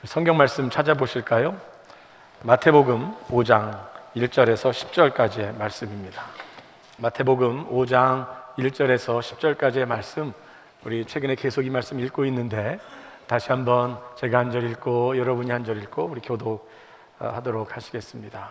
성경 말씀 찾아보실까요? 마태복음 5장 1절에서 10절까지의 말씀입니다. 마태복음 5장 1절에서 10절까지의 말씀, 우리 최근에 계속 이 말씀 읽고 있는데 다시 한번 제가 한 절 읽고 여러분이 한 절 읽고 우리 교독하도록 하시겠습니다.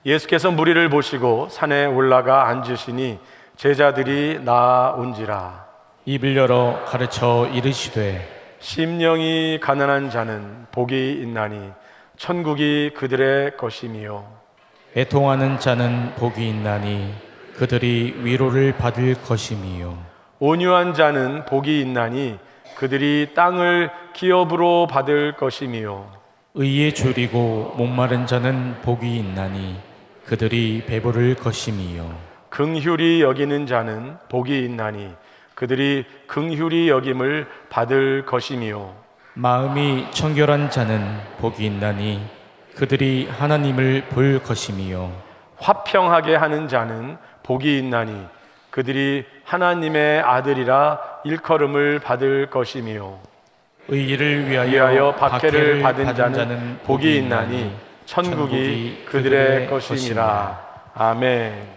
예수께서 무리를 보시고 산에 올라가 앉으시니 제자들이 나온지라. 입을 열어 가르쳐 이르시되 심령이 가난한 자는 복이 있나니 천국이 그들의 것이미요. 애통하는 자는 복이 있나니 그들이 위로를 받을 것이미요. 온유한 자는 복이 있나니 그들이 땅을 기업으로 받을 것이미요. 의에 줄이고 목마른 자는 복이 있나니 그들이 배부를 것이미요. 긍휼히 여기는 자는 복이 있나니 그들이 긍휼히 여김을 받을 것이미요. 마음이 청결한 자는 복이 있나니 그들이 하나님을 볼 것이미요. 화평하게 하는 자는 복이 있나니 그들이 하나님의 아들이라 일컬음을 받을 것이미요. 의를 위하여 박해를 받은 자는 복이 있나니 천국이 그들의 것이니라. 아멘.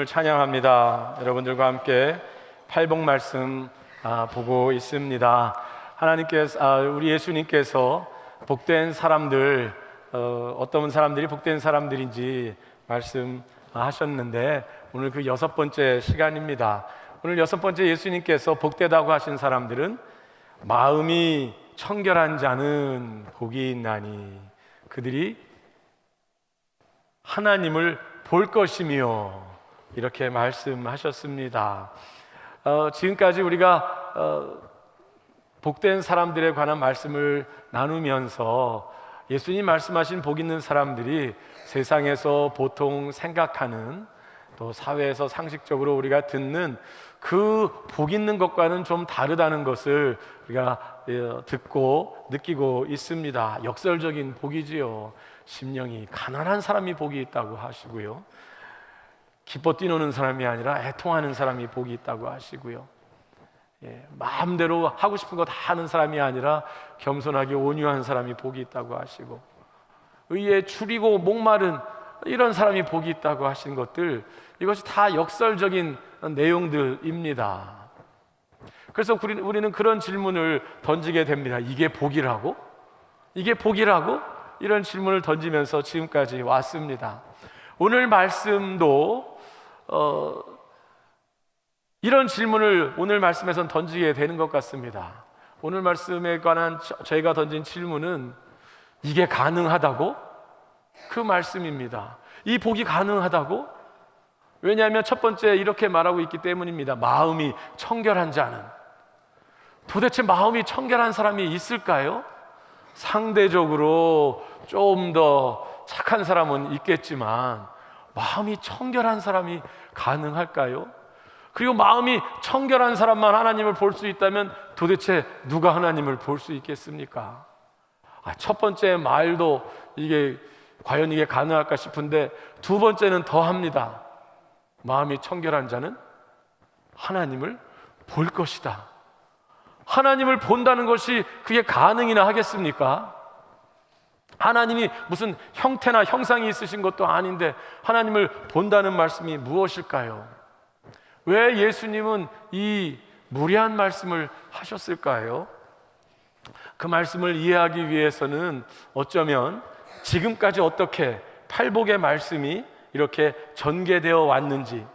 찬양합니다. 여러분들과 함께 팔복 말씀 보고 있습니다. 하나님께서 우리 예수님께서 복된 사람들 어떤 사람들이 복된 사람들인지 말씀하셨는데 오늘 그 6번째 시간입니다. 오늘 6번째 예수님께서 복되다고 하신 사람들은 마음이 청결한 자는 복이 있나니 그들이 하나님을 볼 것이며 이렇게 말씀하셨습니다. 지금까지 우리가 복된 사람들에 관한 말씀을 나누면서 예수님 말씀하신 복 있는 사람들이 세상에서 보통 생각하는 또 사회에서 상식적으로 우리가 듣는 그 복 있는 것과는 좀 다르다는 것을 우리가 듣고 느끼고 있습니다. 역설적인 복이지요. 심령이 가난한 사람이 복이 있다고 하시고요, 기뻐 뛰노는 사람이 아니라 애통하는 사람이 복이 있다고 하시고요, 마음대로 하고 싶은 거 다 하는 사람이 아니라 겸손하게 온유한 사람이 복이 있다고 하시고, 의에 줄이고 목마른 이런 사람이 복이 있다고 하신 것들, 이것이 다 역설적인 내용들입니다. 그래서 우리는 그런 질문을 던지게 됩니다. 이게 복이라고? 이게 복이라고? 이런 질문을 던지면서 지금까지 왔습니다. 오늘 말씀도 이런 질문을 오늘 말씀에선 던지게 되는 것 같습니다. 오늘 말씀에 관한 저희가 던진 질문은 이게 가능하다고? 그 말씀입니다. 이 복이 가능하다고? 왜냐하면 첫 번째 이렇게 말하고 있기 때문입니다. 마음이 청결한 자는. 도대체 마음이 청결한 사람이 있을까요? 상대적으로 좀 더 착한 사람은 있겠지만 마음이 청결한 사람이 가능할까요? 그리고 마음이 청결한 사람만 하나님을 볼 수 있다면 도대체 누가 하나님을 볼 수 있겠습니까? 첫 번째 말도 과연 이게 가능할까 싶은데 두 번째는 더 합니다. 마음이 청결한 자는 하나님을 볼 것이다. 하나님을 본다는 것이 그게 가능이나 하겠습니까? 하나님이 무슨 형태나 형상이 있으신 것도 아닌데 하나님을 본다는 말씀이 무엇일까요? 왜 예수님은 이 무리한 말씀을 하셨을까요? 그 말씀을 이해하기 위해서는 어쩌면 지금까지 어떻게 팔복의 말씀이 이렇게 전개되어 왔는지,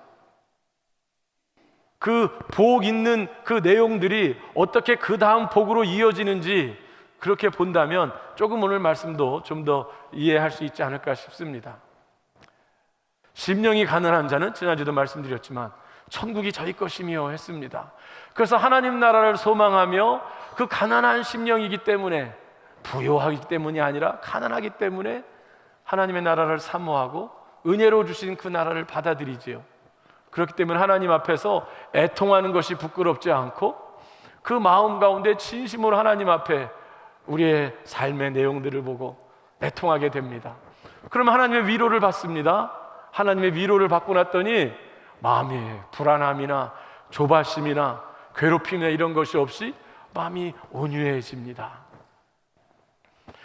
그 복 있는 그 내용들이 어떻게 그 다음 복으로 이어지는지 그렇게 본다면 조금 오늘 말씀도 좀 더 이해할 수 있지 않을까 싶습니다. 심령이 가난한 자는 지난주도 말씀드렸지만 천국이 저희 것이며 했습니다. 그래서 하나님 나라를 소망하며 그 가난한 심령이기 때문에, 부요하기 때문이 아니라 가난하기 때문에 하나님의 나라를 사모하고 은혜로 주신 그 나라를 받아들이지요. 그렇기 때문에 하나님 앞에서 애통하는 것이 부끄럽지 않고 그 마음 가운데 진심으로 하나님 앞에 우리의 삶의 내용들을 보고 애통하게 됩니다. 그러면 하나님의 위로를 받습니다. 하나님의 위로를 받고 났더니 마음에 불안함이나 조바심이나 괴롭힘이나 이런 것이 없이 마음이 온유해집니다.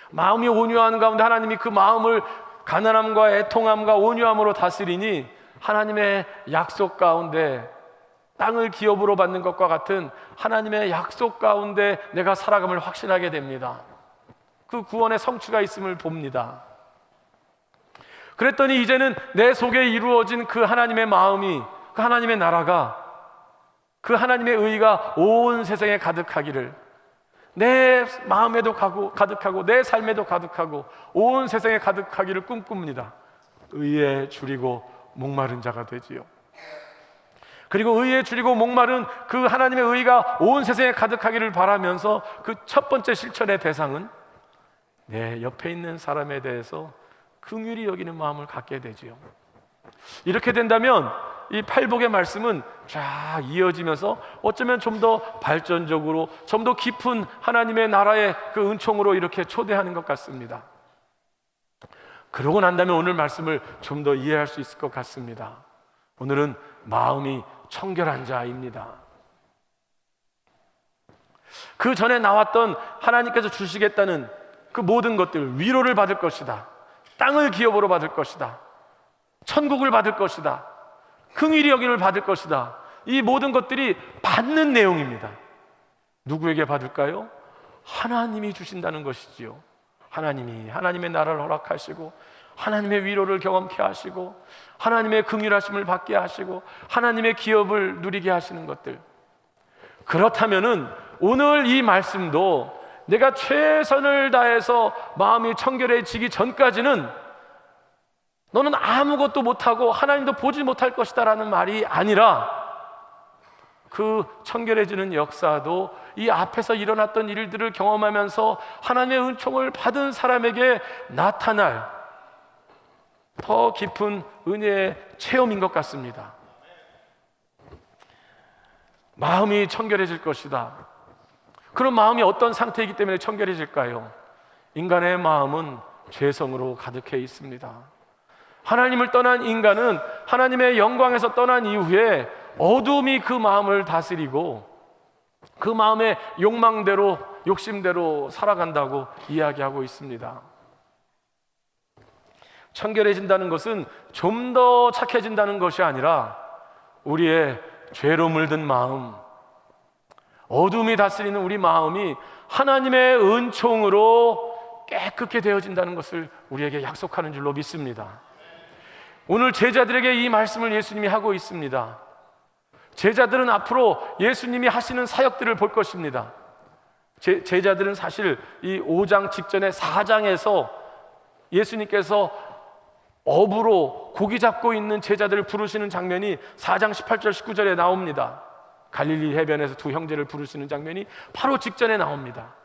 마음이 온유한 가운데 하나님이 그 마음을 가난함과 애통함과 온유함으로 다스리니 하나님의 약속 가운데, 땅을 기업으로 받는 것과 같은 하나님의 약속 가운데 내가 살아감을 확신하게 됩니다. 그 구원의 성취가 있음을 봅니다. 그랬더니 이제는 내 속에 이루어진 그 하나님의 마음이, 그 하나님의 나라가, 그 하나님의 의가 온 세상에 가득하기를, 내 마음에도 가득하고 내 삶에도 가득하고 온 세상에 가득하기를 꿈꿉니다. 의에 줄이고 목마른 자가 되지요. 그리고 의에 줄이고 목마른 그 하나님의 의가 온 세상에 가득하기를 바라면서 그 첫 번째 실천의 대상은 내 옆에 있는 사람에 대해서 긍휼히 여기는 마음을 갖게 되지요. 이렇게 된다면 이 팔복의 말씀은 쫙 이어지면서 어쩌면 좀 더 발전적으로, 좀 더 깊은 하나님의 나라의 그 은총으로 이렇게 초대하는 것 같습니다. 그러고 난다면 오늘 말씀을 좀 더 이해할 수 있을 것 같습니다. 오늘은 마음이 청결한 자입니다. 그 전에 나왔던 하나님께서 주시겠다는 그 모든 것들, 위로를 받을 것이다, 땅을 기업으로 받을 것이다, 천국을 받을 것이다, 긍휼히 여김을 받을 것이다, 이 모든 것들이 받는 내용입니다. 누구에게 받을까요? 하나님이 주신다는 것이지요. 하나님이 하나님의 나라를 허락하시고 하나님의 위로를 경험케 하시고 하나님의 긍휼하심을 받게 하시고 하나님의 기업을 누리게 하시는 것들, 그렇다면은 오늘 이 말씀도 내가 최선을 다해서 마음이 청결해지기 전까지는 너는 아무것도 못하고 하나님도 보지 못할 것이다 라는 말이 아니라, 그 청결해지는 역사도 이 앞에서 일어났던 일들을 경험하면서 하나님의 은총을 받은 사람에게 나타날 더 깊은 은혜의 체험인 것 같습니다. 마음이 청결해질 것이다. 그런 마음이 어떤 상태이기 때문에 청결해질까요? 인간의 마음은 죄성으로 가득해 있습니다. 하나님을 떠난 인간은 하나님의 영광에서 떠난 이후에 어둠이 그 마음을 다스리고 그 마음의 욕망대로, 욕심대로 살아간다고 이야기하고 있습니다. 청결해진다는 것은 좀 더 착해진다는 것이 아니라 우리의 죄로 물든 마음, 어둠이 다스리는 우리 마음이 하나님의 은총으로 깨끗게 되어진다는 것을 우리에게 약속하는 줄로 믿습니다. 오늘 제자들에게 이 말씀을 예수님이 하고 있습니다. 제자들은 앞으로 예수님이 하시는 사역들을 볼 것입니다. 제자들은 사실 이 5장 직전에 4장에서 예수님께서 어부로 고기 잡고 있는 제자들을 부르시는 장면이 4장 18절 19절에 나옵니다. 갈릴리 해변에서 두 형제를 부르시는 장면이 바로 직전에 나옵니다.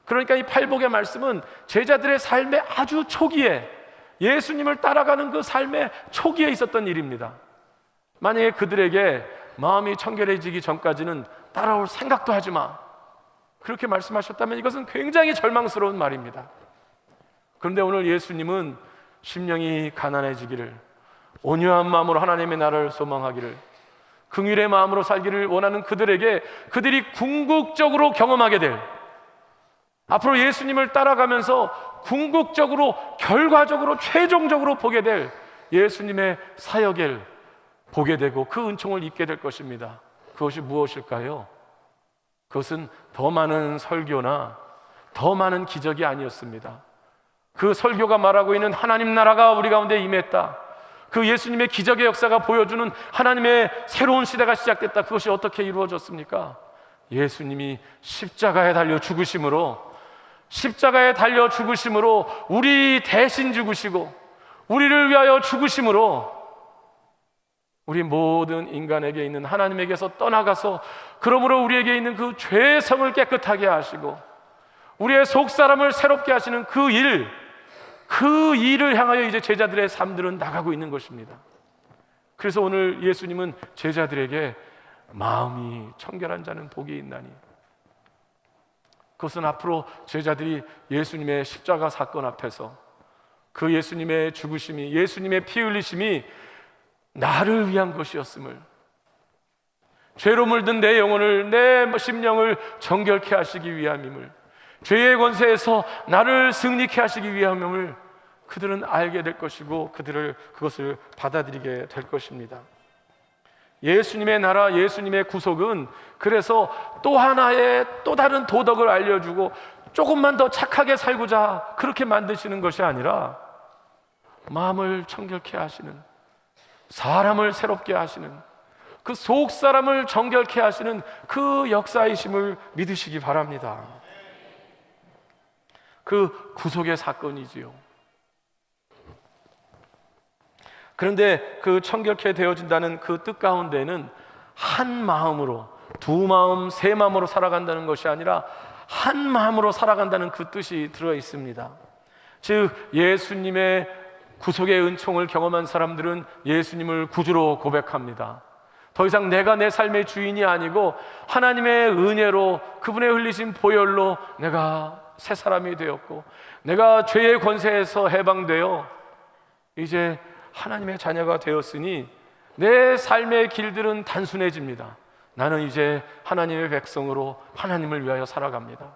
그러니까 이 팔복의 말씀은 제자들의 삶의 아주 초기에, 예수님을 따라가는 그 삶의 초기에 있었던 일입니다. 만약에 그들에게 마음이 청결해지기 전까지는 따라올 생각도 하지 마, 그렇게 말씀하셨다면 이것은 굉장히 절망스러운 말입니다. 그런데 오늘 예수님은 심령이 가난해지기를, 온유한 마음으로 하나님의 나라를 소망하기를, 긍휼의 마음으로 살기를 원하는 그들에게, 그들이 궁극적으로 경험하게 될, 앞으로 예수님을 따라가면서 궁극적으로, 결과적으로, 최종적으로 보게 될 예수님의 사역을 보게 되고 그 은총을 입게 될 것입니다. 그것이 무엇일까요? 그것은 더 많은 설교나 더 많은 기적이 아니었습니다. 그 설교가 말하고 있는 하나님 나라가 우리 가운데 임했다, 그 예수님의 기적의 역사가 보여주는 하나님의 새로운 시대가 시작됐다, 그것이 어떻게 이루어졌습니까? 예수님이 십자가에 달려 죽으심으로, 십자가에 달려 죽으심으로, 우리 대신 죽으시고 우리를 위하여 죽으심으로 우리 모든 인간에게 있는 하나님에게서 떠나가서, 그러므로 우리에게 있는 그 죄성을 깨끗하게 하시고 우리의 속사람을 새롭게 하시는 그 일을 향하여 이제 제자들의 삶들은 나가고 있는 것입니다. 그래서 오늘 예수님은 제자들에게 마음이 청결한 자는 복이 있나니, 그것은 앞으로 제자들이 예수님의 십자가 사건 앞에서 그 예수님의 죽으심이, 예수님의 피 흘리심이 나를 위한 것이었음을, 죄로 물든 내 영혼을, 내 심령을 정결케 하시기 위함임을, 죄의 권세에서 나를 승리케 하시기 위함임을 그들은 알게 될 것이고 그것을 받아들이게 될 것입니다. 예수님의 나라, 예수님의 구속은 그래서 또 하나의 또 다른 도덕을 알려주고 조금만 더 착하게 살고자 그렇게 만드시는 것이 아니라, 마음을 청결케 하시는, 사람을 새롭게 하시는, 그 속 사람을 정결케 하시는 그 역사이심을 믿으시기 바랍니다. 그 구속의 사건이지요. 그런데 그 청결케 되어진다는 그 뜻 가운데는 한 마음으로, 두 마음, 세 마음으로 살아간다는 것이 아니라 한 마음으로 살아간다는 그 뜻이 들어 있습니다. 즉 예수님의 구속의 은총을 경험한 사람들은 예수님을 구주로 고백합니다. 더 이상 내가 내 삶의 주인이 아니고 하나님의 은혜로, 그분의 흘리신 보혈로 내가 새 사람이 되었고, 내가 죄의 권세에서 해방되어 이제 하나님의 자녀가 되었으니 내 삶의 길들은 단순해집니다. 나는 이제 하나님의 백성으로 하나님을 위하여 살아갑니다.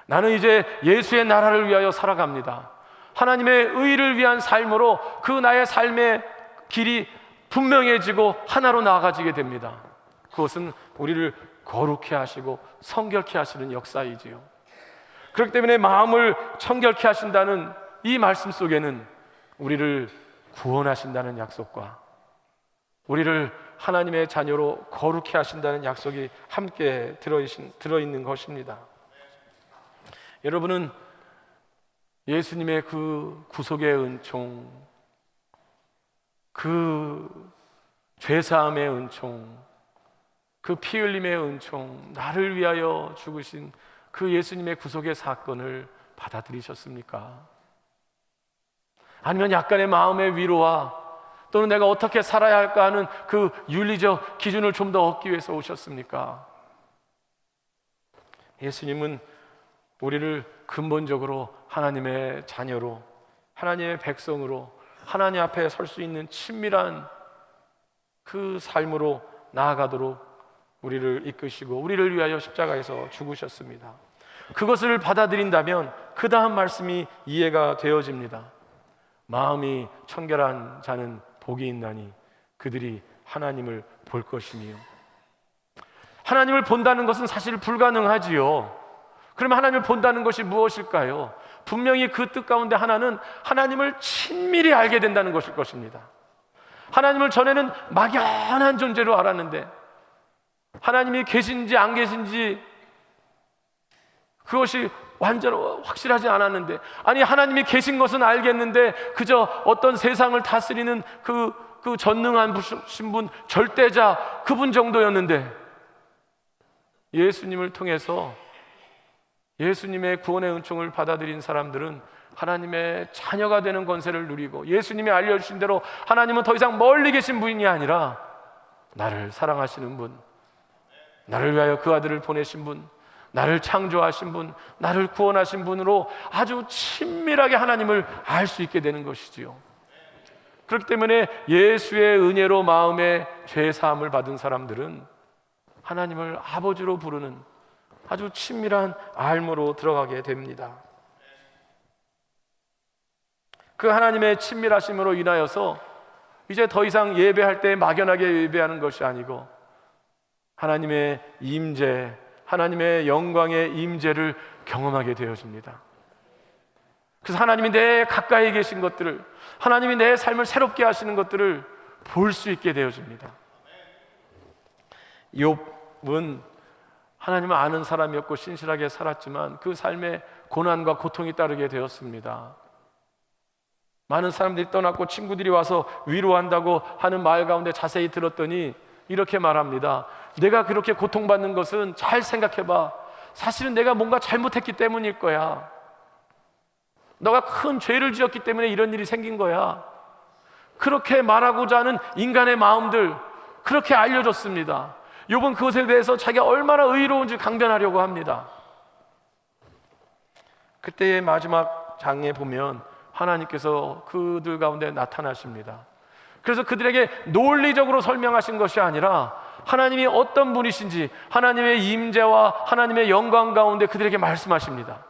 나는 이제 예수의 나라를 위하여 살아갑니다. 하나님의 의를 위한 삶으로 그 나의 삶의 길이 분명해지고 하나로 나아가지게 됩니다. 그것은 우리를 거룩해 하시고 성결케 하시는 역사이지요. 그렇기 때문에 마음을 청결케 하신다는 이 말씀 속에는 우리를 구원하신다는 약속과 우리를 하나님의 자녀로 거룩케 하신다는 약속이 함께 들어있는 것입니다. 여러분은 예수님의 그 구속의 은총, 그 죄사함의 은총, 그 피 흘림의 은총, 나를 위하여 죽으신 그 예수님의 구속의 사건을 받아들이셨습니까? 아니면 약간의 마음의 위로와 또는 내가 어떻게 살아야 할까 하는 그 윤리적 기준을 좀 더 얻기 위해서 오셨습니까? 예수님은 우리를 근본적으로 하나님의 자녀로, 하나님의 백성으로 하나님 앞에 설 수 있는 친밀한 그 삶으로 나아가도록 우리를 이끄시고 우리를 위하여 십자가에서 죽으셨습니다. 그것을 받아들인다면 그 다음 말씀이 이해가 되어집니다. 마음이 청결한 자는 복이 있나니 그들이 하나님을 볼 것이니요. 하나님을 본다는 것은 사실 불가능하지요. 그러면 하나님을 본다는 것이 무엇일까요? 분명히 그 뜻 가운데 하나는 하나님을 친밀히 알게 된다는 것일 것입니다. 하나님을 전에는 막연한 존재로 알았는데 하나님이 계신지 안 계신지 그것이 완전 확실하지 않았는데, 아니 하나님이 계신 것은 알겠는데 그저 어떤 세상을 다스리는 그 전능한 분, 절대자 그분 정도였는데 예수님을 통해서 예수님의 구원의 은총을 받아들인 사람들은 하나님의 자녀가 되는 권세를 누리고 예수님이 알려주신 대로 하나님은 더 이상 멀리 계신 분이 아니라 나를 사랑하시는 분, 나를 위하여 그 아들을 보내신 분, 나를 창조하신 분, 나를 구원하신 분으로 아주 친밀하게 하나님을 알 수 있게 되는 것이지요. 그렇기 때문에 예수의 은혜로 마음의 죄 사함을 받은 사람들은 하나님을 아버지로 부르는 아주 친밀한 알무로 들어가게 됩니다. 그 하나님의 친밀하심으로 인하여서 이제 더 이상 예배할 때 막연하게 예배하는 것이 아니고 하나님의 임재, 하나님의 영광의 임재를 경험하게 되어집니다. 그래서 하나님이 내 가까이 계신 것들을, 하나님이 내 삶을 새롭게 하시는 것들을 볼 수 있게 되어집니다. 욥은 하나님을 아는 사람이었고 신실하게 살았지만 그 삶에 고난과 고통이 따르게 되었습니다. 많은 사람들이 떠났고 친구들이 와서 위로한다고 하는 말 가운데 자세히 들었더니 이렇게 말합니다. 내가 그렇게 고통받는 것은 잘 생각해봐. 사실은 내가 뭔가 잘못했기 때문일 거야. 너가 큰 죄를 지었기 때문에 이런 일이 생긴 거야. 그렇게 말하고자 하는 인간의 마음들, 그렇게 알려줬습니다. 욥은 그것에 대해서 자기가 얼마나 의로운지 강변하려고 합니다. 그때의 마지막 장에 보면 하나님께서 그들 가운데 나타나십니다. 그래서 그들에게 논리적으로 설명하신 것이 아니라 하나님이 어떤 분이신지 하나님의 임재와 하나님의 영광 가운데 그들에게 말씀하십니다.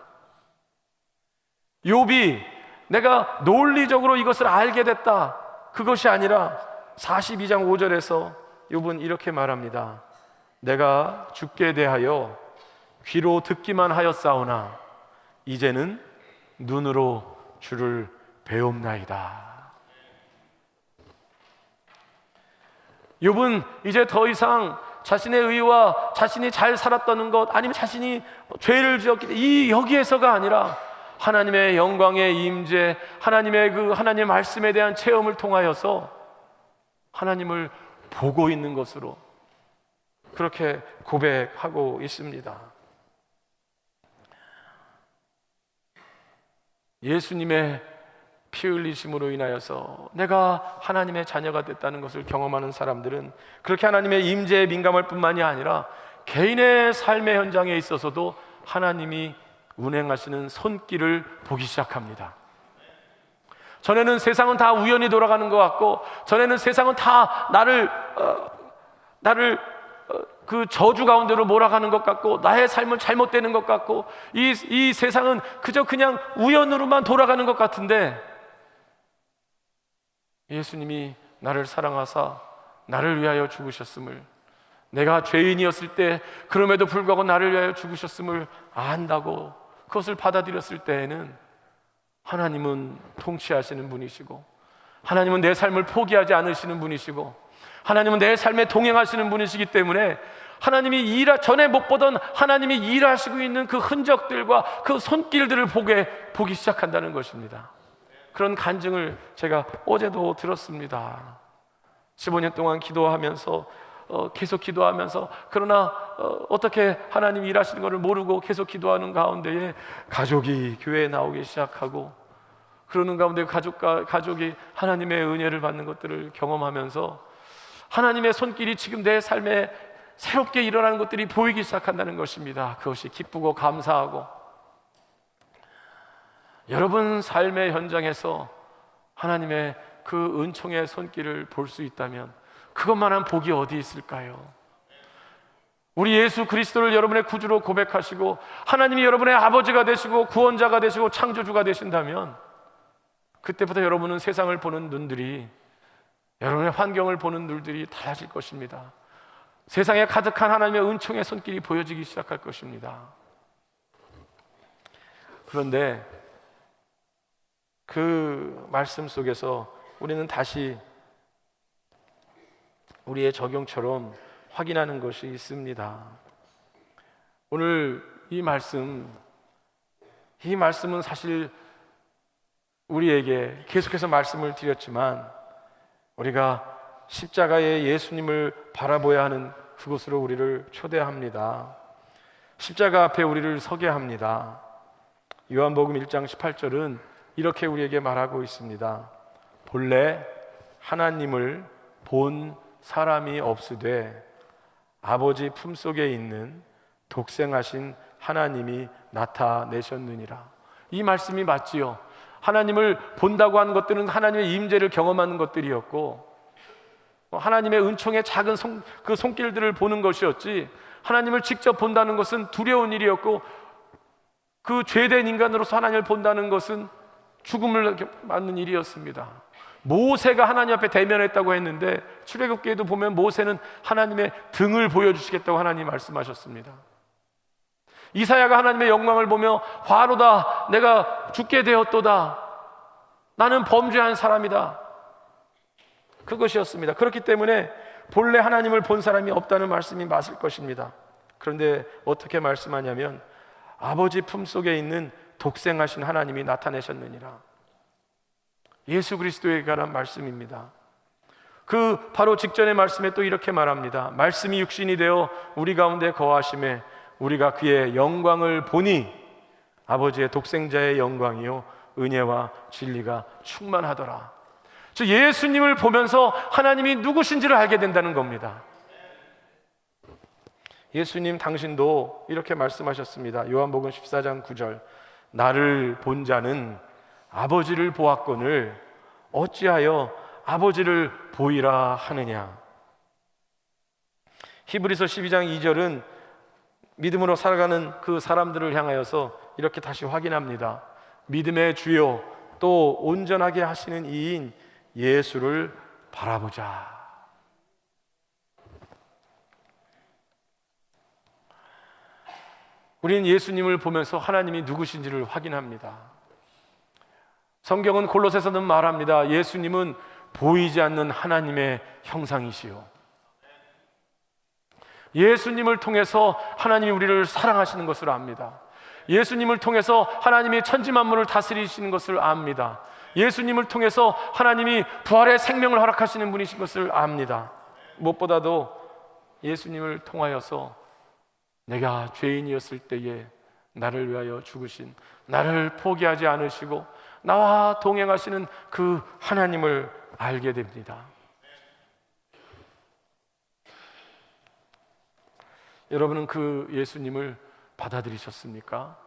욥이 내가 논리적으로 이것을 알게 됐다, 그것이 아니라 42장 5절에서 욥은 이렇게 말합니다. 내가 주께 대하여 귀로 듣기만 하였사오나 이제는 눈으로 주를 배움나이다. 욥은 이제 더 이상 자신의 의와 자신이 잘 살았다는 것, 아니면 자신이 죄를 지었기 때문에 여기에서가 아니라 하나님의 영광의 임재, 하나님의 그 하나님의 말씀에 대한 체험을 통하여서 하나님을 보고 있는 것으로 그렇게 고백하고 있습니다. 예수님의 피 흘리심으로 인하여서 내가 하나님의 자녀가 됐다는 것을 경험하는 사람들은 그렇게 하나님의 임재에 민감할 뿐만이 아니라 개인의 삶의 현장에 있어서도 하나님이 운행하시는 손길을 보기 시작합니다. 전에는 세상은 다 우연히 돌아가는 것 같고, 전에는 세상은 다 나를 그 저주 가운데로 몰아가는 것 같고, 나의 삶은 잘못되는 것 같고, 이 세상은 그저 그냥 우연으로만 돌아가는 것 같은데, 예수님이 나를 사랑하사 나를 위하여 죽으셨음을, 내가 죄인이었을 때 그럼에도 불구하고 나를 위하여 죽으셨음을 안다고 그것을 받아들였을 때에는 하나님은 통치하시는 분이시고, 하나님은 내 삶을 포기하지 않으시는 분이시고, 하나님은 내 삶에 동행하시는 분이시기 때문에 하나님이 전에 못 보던 하나님이 일하시고 있는 그 흔적들과 그 손길들을 보기 시작한다는 것입니다. 그런 간증을 제가 어제도 들었습니다. 15년 동안 기도하면서 계속 기도하면서, 그러나 어떻게 하나님이 일하시는 것을 모르고 계속 기도하는 가운데에 가족이 교회에 나오기 시작하고, 그러는 가운데 가족이 하나님의 은혜를 받는 것들을 경험하면서 하나님의 손길이 지금 내 삶에 새롭게 일어나는 것들이 보이기 시작한다는 것입니다. 그것이 기쁘고 감사하고, 여러분 삶의 현장에서 하나님의 그 은총의 손길을 볼 수 있다면 그것만한 복이 어디 있을까요? 우리 예수 그리스도를 여러분의 구주로 고백하시고 하나님이 여러분의 아버지가 되시고 구원자가 되시고 창조주가 되신다면, 그때부터 여러분은 세상을 보는 눈들이, 여러분의 환경을 보는 눈들이 달라질 것입니다. 세상에 가득한 하나님의 은총의 손길이 보여지기 시작할 것입니다. 그런데 그 말씀 속에서 우리는 다시 우리의 적용처럼 확인하는 것이 있습니다. 오늘 이 말씀은 사실 우리에게 계속해서 말씀을 드렸지만, 우리가 십자가의 예수님을 바라보아야 하는 그곳으로 우리를 초대합니다. 십자가 앞에 우리를 서게 합니다. 요한복음 1장 18절은 이렇게 우리에게 말하고 있습니다. 본래 하나님을 본 사람이 없으되 아버지 품속에 있는 독생하신 하나님이 나타내셨느니라. 이 말씀이 맞지요. 하나님을 본다고 하는 것들은 하나님의 임재를 경험하는 것들이었고, 하나님의 은총의 작은 그 손길들을 보는 것이었지, 하나님을 직접 본다는 것은 두려운 일이었고, 그 죄된 인간으로서 하나님을 본다는 것은 죽음을 맞는 일이었습니다. 모세가 하나님 앞에 대면했다고 했는데, 출애굽기에도 보면 모세는 하나님의 등을 보여주시겠다고 하나님 말씀하셨습니다. 이사야가 하나님의 영광을 보며 화로다, 내가 죽게 되었도다, 나는 범죄한 사람이다, 그것이었습니다. 그렇기 때문에 본래 하나님을 본 사람이 없다는 말씀이 맞을 것입니다. 그런데 어떻게 말씀하냐면, 아버지 품속에 있는 독생하신 하나님이 나타내셨느니라. 예수 그리스도에 관한 말씀입니다. 그 바로 직전의 말씀에 또 이렇게 말합니다. 말씀이 육신이 되어 우리 가운데 거하심에 우리가 그의 영광을 보니 아버지의 독생자의 영광이요 은혜와 진리가 충만하더라. 즉 예수님을 보면서 하나님이 누구신지를 알게 된다는 겁니다. 예수님 당신도 이렇게 말씀하셨습니다. 요한복음 14장 9절, 나를 본 자는 아버지를 보았거늘 어찌하여 아버지를 보이라 하느냐. 히브리서 12장 2절은 믿음으로 살아가는 그 사람들을 향하여서 이렇게 다시 확인합니다. 믿음의 주요 또 온전하게 하시는 이인 예수를 바라보자. 우리는 예수님을 보면서 하나님이 누구신지를 확인합니다. 성경은 골로새서는 말합니다. 예수님은 보이지 않는 하나님의 형상이시요, 예수님을 통해서 하나님이 우리를 사랑하시는 것을 압니다. 예수님을 통해서 하나님이 천지 만물을 다스리시는 것을 압니다. 예수님을 통해서 하나님이 부활의 생명을 허락하시는 분이신 것을 압니다. 무엇보다도 예수님을 통하여서 내가 죄인이었을 때에 나를 위하여 죽으신, 나를 포기하지 않으시고 나와 동행하시는 그 하나님을 알게 됩니다. 여러분은 그 예수님을 받아들이셨습니까?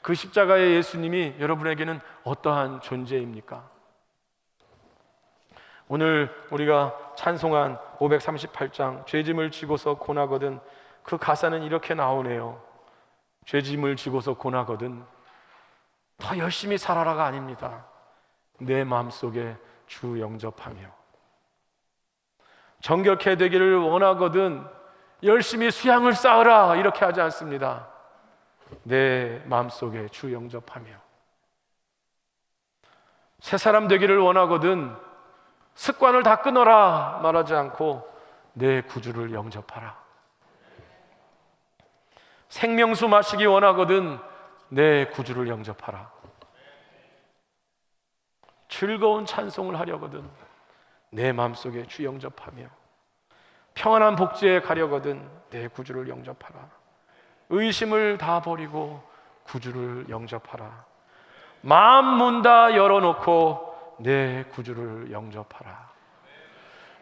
그 십자가의 예수님이 여러분에게는 어떠한 존재입니까? 오늘 우리가 찬송한 538장 죄짐을 지고서 고나거든, 그 가사는 이렇게 나오네요. 죄짐을 지고서 고나거든 더 열심히 살아라가 아닙니다. 내 마음속에 주 영접하며 정결케 되기를 원하거든 열심히 수양을 쌓으라, 이렇게 하지 않습니다. 내 마음속에 주 영접하며, 새 사람 되기를 원하거든 습관을 다 끊어라 말하지 않고 내 구주를 영접하라. 생명수 마시기 원하거든 내 구주를 영접하라. 즐거운 찬송을 하려거든 내 마음속에 주 영접하며, 평안한 복지에 가려거든 내 구주를 영접하라. 의심을 다 버리고 구주를 영접하라. 마음 문 다 열어놓고 내 구주를 영접하라.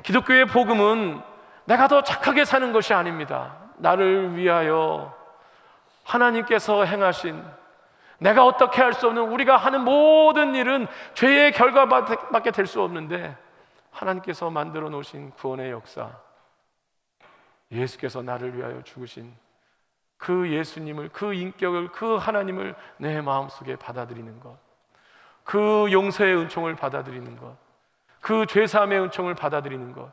기독교의 복음은 내가 더 착하게 사는 것이 아닙니다. 나를 위하여 하나님께서 행하신, 내가 어떻게 할 수 없는, 우리가 하는 모든 일은 죄의 결과밖에 될 수 없는데 하나님께서 만들어 놓으신 구원의 역사, 예수께서 나를 위하여 죽으신 그 예수님을, 그 인격을, 그 하나님을 내 마음속에 받아들이는 것, 그 용서의 은총을 받아들이는 것, 그 죄사함의 은총을 받아들이는 것,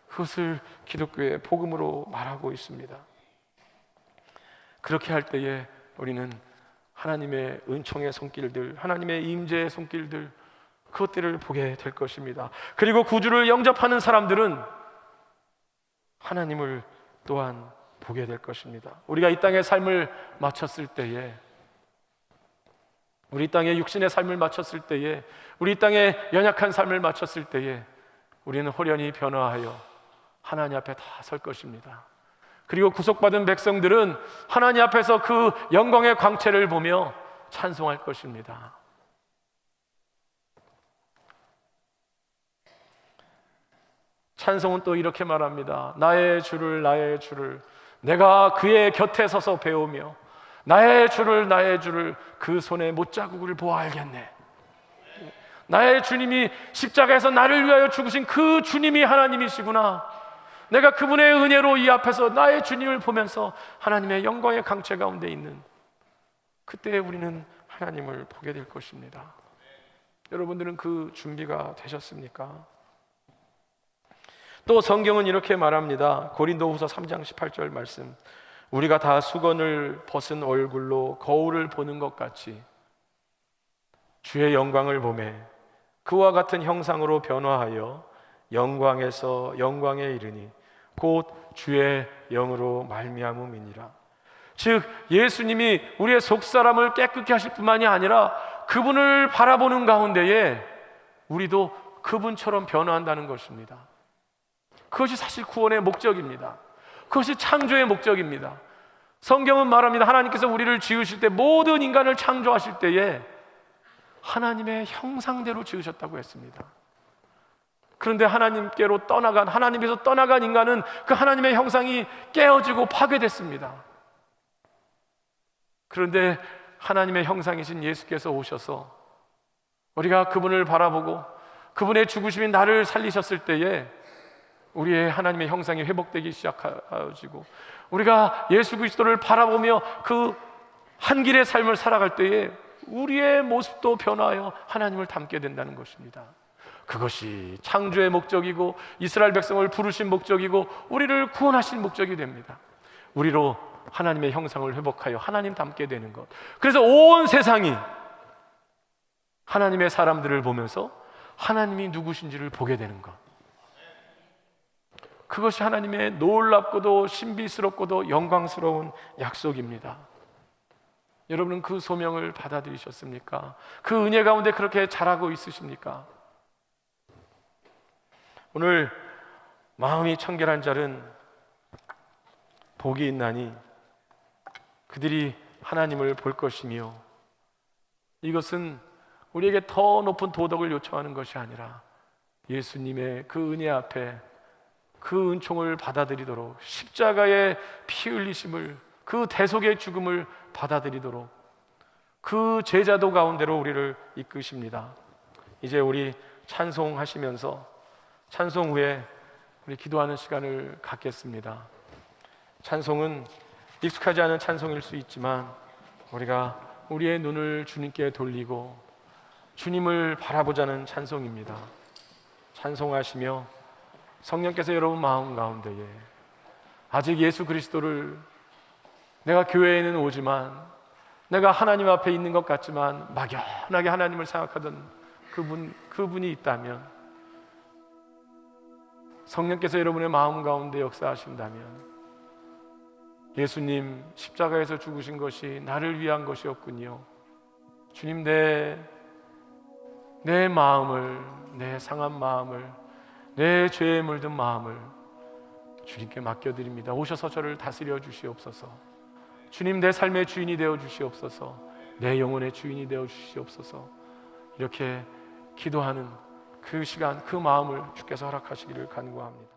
그것을 기독교의 복음으로 말하고 있습니다. 그렇게 할 때에 우리는 하나님의 은총의 손길들, 하나님의 임재의 손길들, 그것들을 보게 될 것입니다. 그리고 구주를 영접하는 사람들은 하나님을 또한 보게 될 것입니다. 우리가 이 땅의 삶을 마쳤을 때에, 우리 땅의 육신의 삶을 마쳤을 때에, 우리 땅의 연약한 삶을 마쳤을 때에 우리는 호련히 변화하여 하나님 앞에 다 설 것입니다. 그리고 구속받은 백성들은 하나님 앞에서 그 영광의 광채를 보며 찬송할 것입니다. 찬송은 또 이렇게 말합니다. 나의 주를 내가 그의 곁에 서서 배우며, 나의 주를 그 손에 못자국을 보아 알겠네. 나의 주님이 십자가에서 나를 위하여 죽으신 그 주님이 하나님이시구나. 내가 그분의 은혜로 이 앞에서 나의 주님을 보면서 하나님의 영광의 강체 가운데 있는 그때 우리는 하나님을 보게 될 것입니다. 여러분들은 그 준비가 되셨습니까? 또 성경은 이렇게 말합니다. 고린도후서 3장 18절 말씀, 우리가 다 수건을 벗은 얼굴로 거울을 보는 것 같이 주의 영광을 보매 그와 같은 형상으로 변화하여 영광에서 영광에 이르니 곧 주의 영으로 말미암음이니라. 즉 예수님이 우리의 속사람을 깨끗게 하실 뿐만이 아니라 그분을 바라보는 가운데에 우리도 그분처럼 변화한다는 것입니다. 그것이 사실 구원의 목적입니다. 그것이 창조의 목적입니다. 성경은 말합니다. 하나님께서 우리를 지으실 때, 모든 인간을 창조하실 때에 하나님의 형상대로 지으셨다고 했습니다. 그런데 하나님께로 떠나간, 하나님께서 떠나간 인간은 그 하나님의 형상이 깨어지고 파괴됐습니다. 그런데 하나님의 형상이신 예수께서 오셔서 우리가 그분을 바라보고 그분의 죽으심이 나를 살리셨을 때에 우리의 하나님의 형상이 회복되기 시작하여지고, 우리가 예수 그리스도를 바라보며 그 한 길의 삶을 살아갈 때에 우리의 모습도 변화하여 하나님을 닮게 된다는 것입니다. 그것이 창조의 목적이고 이스라엘 백성을 부르신 목적이고 우리를 구원하신 목적이 됩니다. 우리로 하나님의 형상을 회복하여 하나님 닮게 되는 것. 그래서 온 세상이 하나님의 사람들을 보면서 하나님이 누구신지를 보게 되는 것. 그것이 하나님의 놀랍고도 신비스럽고도 영광스러운 약속입니다. 여러분은 그 소명을 받아들이셨습니까? 그 은혜 가운데 그렇게 자라고 있으십니까? 오늘 마음이 청결한 자는 복이 있나니 그들이 하나님을 볼 것이며, 이것은 우리에게 더 높은 도덕을 요청하는 것이 아니라 예수님의 그 은혜 앞에 그 은총을 받아들이도록, 십자가의 피 흘리심을, 그 대속의 죽음을 받아들이도록 그 제자도 가운데로 우리를 이끄십니다. 이제 우리 찬송하시면서 찬송 후에 우리 기도하는 시간을 갖겠습니다. 찬송은 익숙하지 않은 찬송일 수 있지만 우리가 우리의 눈을 주님께 돌리고 주님을 바라보자는 찬송입니다. 찬송하시며 성령께서 여러분 마음 가운데에 아직 예수 그리스도를, 내가 교회에는 오지만 내가 하나님 앞에 있는 것 같지만 막연하게 하나님을 생각하던 그분이 있다면, 성령께서 여러분의 마음 가운데 역사하신다면, 예수님 십자가에서 죽으신 것이 나를 위한 것이었군요. 주님, 내 마음을, 내 상한 마음을, 내 죄에 물든 마음을 주님께 맡겨드립니다. 오셔서 저를 다스려 주시옵소서. 주님, 내 삶의 주인이 되어 주시옵소서. 내 영혼의 주인이 되어 주시옵소서. 이렇게 기도하는 그 시간, 그 마음을 주께서 허락하시기를 간구합니다.